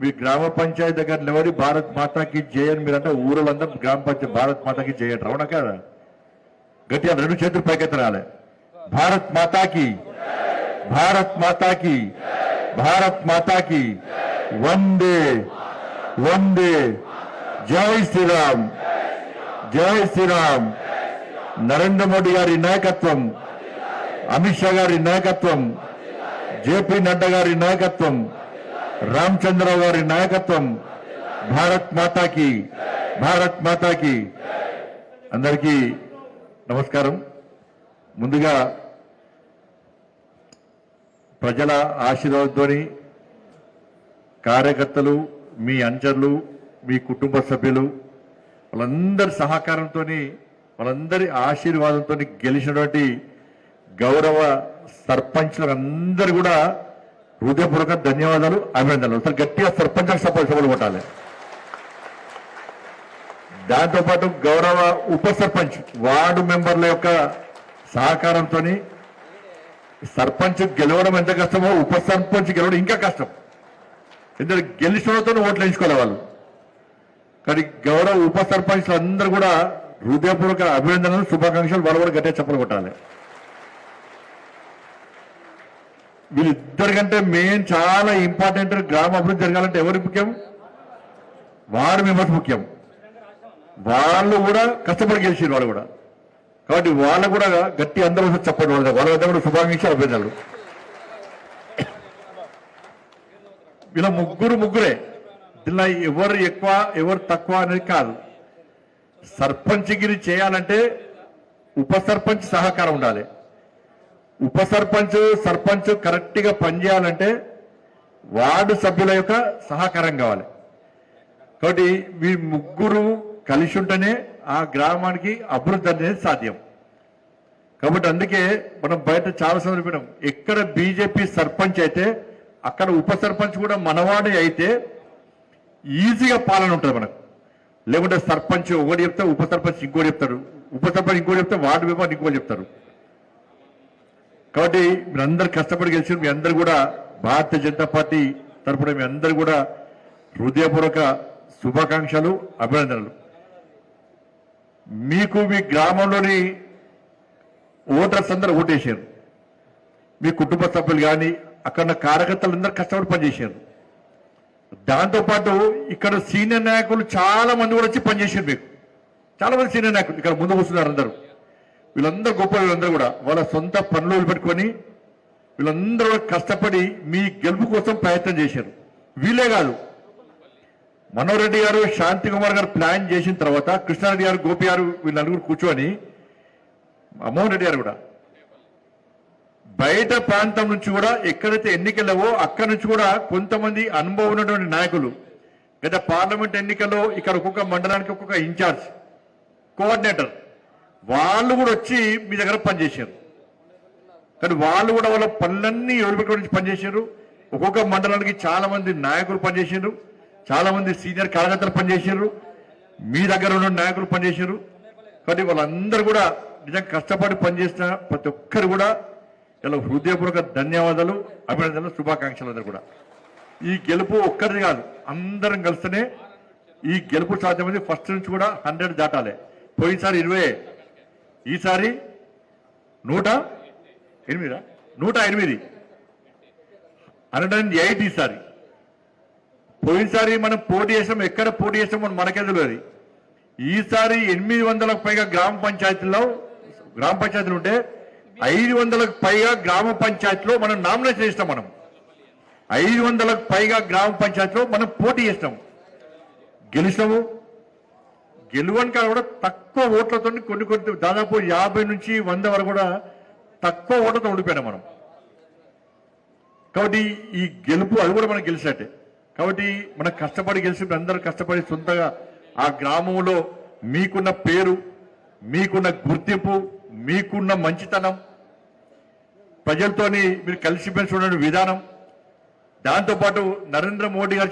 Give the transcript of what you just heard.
మీ గ్రామ పంచాయతీ దగ్గర నిలబడి భారత్ మాతాకి జై అని మీరంటే ఊరులందరూ గ్రామ పంచాయతీ భారత్ మాతాకి జై అంటారు. అవునా కదా? గట్టిగా రెండు చేతులు పైకెత్తరాలి. భారత్ మాతాకి, భారత్ మాతాకి, భారత్ మాతాకి, వందే వందే, జై శ్రీరామ్, జై శ్రీరామ్. నరేంద్ర మోడీ గారి నాయకత్వం, అమిత్ షా గారి నాయకత్వం, జేపీ నడ్డా గారి నాయకత్వం, రామచంద్రరావు గారి నాయకత్వం. భారత్ మాతాకి, భారత్ మాతాకి. అందరికీ నమస్కారం. ముందుగా ప్రజల ఆశీర్వాదంతో కార్యకర్తలు, మీ అనుచరులు, మీ కుటుంబ సభ్యులు వాళ్ళందరి సహకారంతో, వాళ్ళందరి ఆశీర్వాదంతో గెలిచినటువంటి గౌరవ సర్పంచ్లకు అందరూ కూడా హృదయపూర్వక ధన్యవాదాలు, అభినందనలు. అసలు గట్టిగా సర్పంచ్ సభలు కొట్టాలి. దాంతోపాటు గౌరవ ఉప సర్పంచ్, వార్డు మెంబర్ల యొక్క సహకారంతో సర్పంచ్ గెలవడం ఎంత కష్టమో ఉప సర్పంచ్ గెలవడం ఇంకా కష్టం. ఎందుకంటే గెలిచినతో ఓట్లు వేయించుకోవాలి వాళ్ళు. కానీ గౌరవ ఉప సర్పంచ్లు అందరూ కూడా హృదయపూర్వక అభినందనలు, శుభాకాంక్షలు. వాళ్ళు కూడా గట్టిగా చప్పలు కొట్టాలి. వీళ్ళిద్దరికంటే మెయిన్ చాలా ఇంపార్టెంట్ గ్రామ అభివృద్ధి జరగాలంటే ఎవరికి ముఖ్యం? వార్డు మెంబర్స్ ముఖ్యం. వాళ్ళు కూడా కష్టపడి గెలిచారు వాళ్ళు కూడా. కాబట్టి వాళ్ళు కూడా గట్టి అందరూ చెప్పండి. వాళ్ళ వద్ద కూడా శుభాకాంక్షలు, అభినందనలు. వీళ్ళ ముగ్గురే. దీనిలో ఎవరు ఎక్కువ ఎవరు తక్కువ అనేది కాదు. సర్పంచ్గిరి చేయాలంటే ఉప సర్పంచ్ సహకారం ఉండాలి. ఉప సర్పంచ్, సర్పంచ్ కరెక్ట్ గా పనిచేయాలంటే వార్డు సభ్యుల యొక్క సహకారం కావాలి. కాబట్టి వీ ముగ్గురు కలిసి ఉంటేనే ఆ గ్రామానికి అభివృద్ధి అనేది సాధ్యం. కాబట్టి అందుకే మనం బయట చాలా సార్లు విన్నాం, ఎక్కడ బీజేపీ సర్పంచ్ అయితే అక్కడ ఉప సర్పంచ్ కూడా మనవాడే అయితే ఈజీగా పాలన ఉంటుంది మనకు. లేకుంటే సర్పంచ్ ఒకటి చెప్తే ఉప సర్పంచ్ ఇంకోటి చెప్తారు, ఉప సర్పంచ్ ఇంకోటి చెప్తే వార్డు మెంబర్ ఇంకోటి చెప్తారు. కాబట్టి మీరందరూ కష్టపడి గెలిచారు. మీ అందరు కూడా భారతీయ జనతా పార్టీ తరఫున మీ అందరు కూడా హృదయపూర్వక శుభాకాంక్షలు, అభినందనలు. మీకు మీ గ్రామంలోని ఓటర్స్ అందరూ ఓటేశారు. మీ కుటుంబ సభ్యులు కానీ అక్కడ కార్యకర్తలు అందరూ కష్టపడి పనిచేశారు. దాంతోపాటు ఇక్కడ సీనియర్ నాయకులు చాలా మంది కూడా వచ్చి పనిచేశారు. మీకు చాలా మంది సీనియర్ నాయకులు ఇక్కడ ముందు కూర్చున్నారు. అందరూ వీళ్ళందరూ గొప్ప, వీళ్ళందరూ కూడా వాళ్ళ సొంత పనులు పెట్టుకొని వీళ్ళందరూ కష్టపడి మీ గెలుపు కోసం ప్రయత్నం చేశారు. వీళ్ళే కాదు, మనోహర్ రెడ్డి గారు, శాంతి కుమార్ గారు ప్లాన్ చేసిన తర్వాత కృష్ణారెడ్డి గారు, గోపి గారు వీళ్ళ నలుగురు కూర్చొని, మోహన్ రెడ్డి గారు కూడా బయట ప్రాంతం నుంచి కూడా ఎక్కడైతే ఎన్నికలవో అక్కడి నుంచి కూడా కొంతమంది అనుభవం ఉన్నటువంటి నాయకులు, గత పార్లమెంట్ ఎన్నికల్లో ఇక్కడ ఒక్కొక్క మండలానికి ఒక్కొక్క ఇన్ఛార్జ్, కోఆర్డినేటర్, వాళ్ళు కూడా వచ్చి మీ దగ్గర పనిచేశారు. కానీ వాళ్ళు కూడా వాళ్ళ పనులన్నీ ఎవరి పనిచేశారు. ఒక్కొక్క మండలానికి చాలా మంది నాయకులు పనిచేశారు, చాలా మంది సీనియర్ కార్యకర్తలు పనిచేశారు, మీ దగ్గర ఉన్న నాయకులు పనిచేశారు. కాబట్టి వాళ్ళందరూ కూడా నిజంగా కష్టపడి పనిచేసిన ప్రతి ఒక్కరు కూడా ఇలా హృదయపూర్వక ధన్యవాదాలు, అభినందనలు, శుభాకాంక్షలు. అందరూ కూడా ఈ గెలుపు ఒక్కరిది కాదు, అందరం కలిస్తేనే ఈ గెలుపు సాధ్యమైంది. ఫస్ట్ నుంచి కూడా 100 దాటాలి. పోయినసారి 20, ఈసారి 108, 108 ఈసారి. పోయినసారి మనం పోటీ చేసాం, ఎక్కడ పోటీ చేసాం మనకే తెలియదు. ఈసారి 800లకు పైగా గ్రామ పంచాయతీలు ఉంటే 500లకు పైగా గ్రామ పంచాయతీలో మనం నామినేషన్ చేస్తాం. మనం 500లకు పైగా గ్రామ పంచాయతీలో మనం పోటీ చేస్తాం, గెలిచాము. గెలువని కాదు కూడా తక్కువ ఓట్లతో కొన్ని దాదాపు 50 నుంచి 100 వరకు కూడా తక్కువ ఓట్లతో ఉండిపోయినాం మనం. కాబట్టి ఈ గెలుపు అది కూడా మనం గెలిచినట్టే. కాబట్టి మనం కష్టపడి గెలిచి అందరూ కష్టపడి సొంతగా ఆ గ్రామంలో మీకున్న పేరు, మీకున్న గుర్తింపు, మీకున్న మంచితనం, ప్రజలతోని మీరు కలిసిమెలిసి ఉన్న విధానం, దాంతోపాటు నరేంద్ర మోడీ గారు